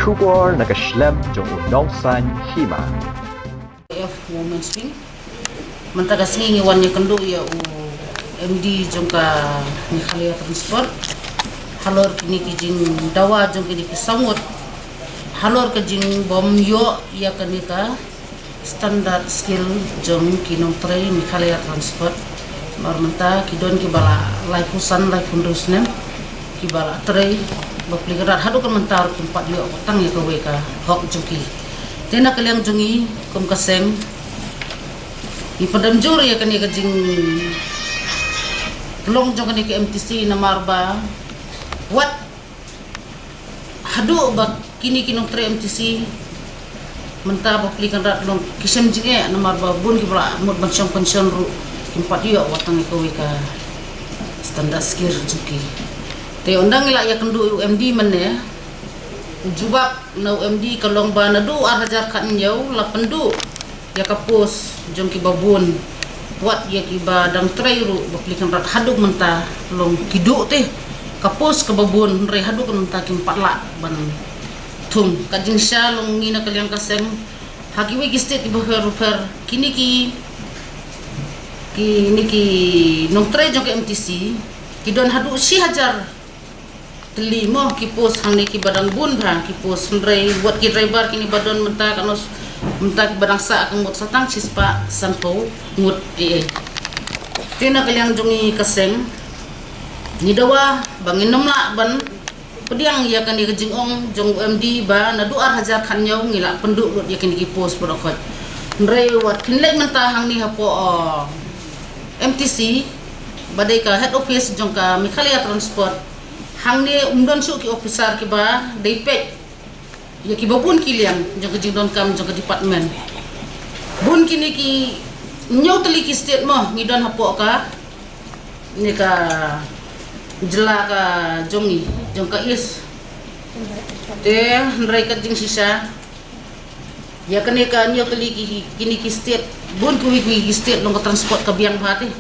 Bersyukur nak Islam jong unausan hima. Women's wing mentaka singi wannya kendo ya MD jongka ni khalia transport halor kini kijing dawa jong kini kisamut halor kijing bom yo ya kanika standard skill jong kinong tray ni khalia transport marmenta kidon kibala life usan life undusnem kibala tray bapligerat hadu kan mentar tempat yo tang ya kaweka hok jongki tena kaliang jungi kum kaseng ipadam jur ya kani kajing long jong kani ke MTC na marba what hadu ba kini kinong tre MTC menta baplikan rat long kisem jinge na marba bun ki bra mud bansong pension ru kimpat yo watang ikawi ka standard skill juki te undang ila ya kendu UMD men ya jubab na UMD kalong ba na du arhajar kan yau la pendu ya kapus jong ki babun buat ya ki ba dang trairu baplikan rat haduk menta long kidu teh kapus ke babun re haduk menta ki patla ban tum kajing sya long ngina kaliang kaseng hakiwi ki state ibu fer kini ki nong trai jong ke MTC ki don haduk si hajar telimo kipus hang ni ki badang bun bra kipus hendrai buat ki driver kini badon menta kanos menta ki badang sa akang mut satang sispa sanpo ngut tina kaliang jongi kaseng ni dawa bangin nomla ban pediang ya kan di kejingong jong UMD ba na duar hajar kan nyau ngila penduk ya kini kipus bodokot hendrai wat kinlek menta hang ni hapo MTC badai ka head office jong ka Mikhalia transport hang ni umdon su ki officer ki ba daipek ya ki babun kiliang jong ke jingdon kam jong ke department bun kini ki nyau teli ki state mo ngidon hapo ka ni ka jela ka jongi jong ka is te ndrai ka jing sisa ya kene ka nyau teli ki kini ki state bun ku wi state long transport ka biang bate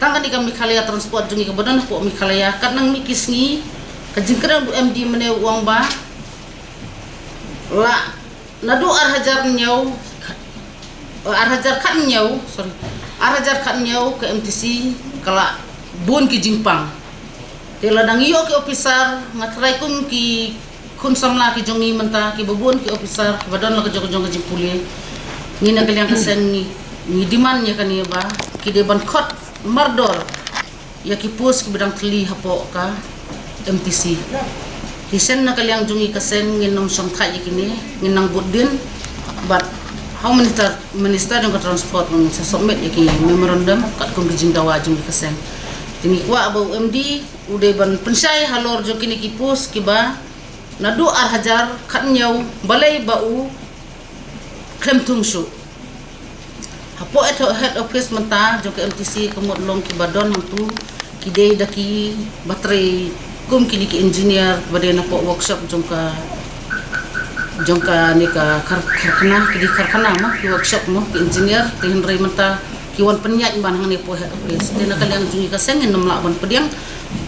tangan ni kami Mikhalia transport jongi ka badan hapo Mikhalia kanang mikis ni kajingkran MD mene uang ba la nadu arhajar nyau arhajar kan nyau ke MTC kala bun ki jingpang tela dang iyo ki officer ngatrai kum ki kun samla ki jongi menta ki babun ki officer ki badan la jong jing puli ngina kaliang kasen ni diman nya kan ya ba ki deban khot mardor ya ki pus ki bedang teli hapo ka MTC hisen na kaliang jungi kaseng nginong sangkai kini nginang budin but how minister ng transport ng sa submit yaki memorandum kat kung kijing dawa jungi kaseng tini kwa aba UMD uday ban pensay halor jo kini kipus kiba nadu arhajar katnyaw balay bau klem tungshu hapo eto head office menta jo ke MTC kumot long kibadon mantu kidey daki baterai kum kini ki engineer badai na po workshop jongka ni ka karkhana kidi karkhana ma ki workshop mo ki engineer ki hendrai menta ki wan penyat ban hang ni po head office dina kaliang jungi ka seng nom la ban pediang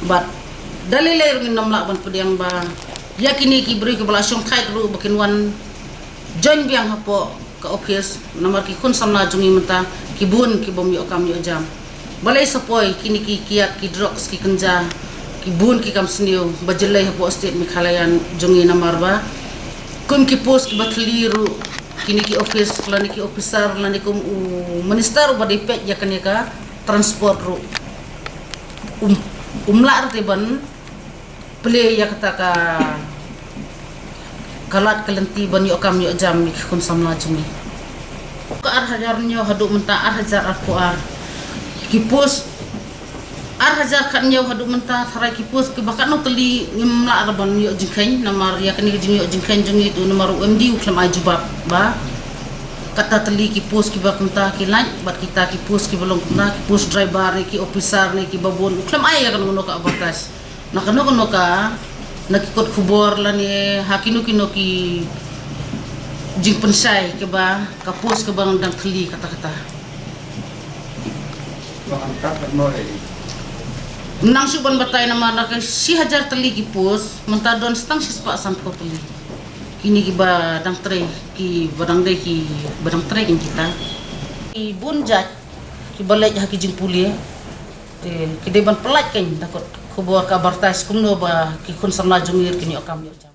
bat dalile ring nom la ban pediang ba ya kini ki beri ke belasong khai ru bakin wan join biang hapo ka office nomor ki kun samna jungi menta ki bun ki bom yo kam yo jam balai sapoi kini ki kiat ki drugs ki kenja kibun ki kam sniu bajelai hapo state Mikhalayan jongi na marba kum ki post ki batliru kini ki office lani ki officer lani kum minister badai pet ya kaneka transport ru umla artiban play ya kata ka kalat kalenti ban yo kam yo jam ki kun samla jongi ka arhajarnyo hadu menta arhajar akuar ki post arhajar kan nyau hadu menta tharai kipus ke bakat no teli ngimla raban yo jingkhain namar ya kani jing yo jingkhain jungi tu namar UMD uklam ajubab ba kata teli kipus ki bakenta ki lanj bat kita kipus ki belong kena kipus driver ki officer ni ki babon uklam ay kan ngono ka abatas nakano ka nakikot khubor lani hakinu kino ki jing pensai ke ba kapus ke bang dang teli kata-kata nang suban batay na mana kay si hajar tali kipus mentadon stang sispa sampo tali ini ki badang tre ki badang de ki badang tre kin kita ki bunjat ki balai ha ki jing pulia te ki deban pelat kan takut ko kabar tais kumno ba ki kun samla jungir kini okam yo jam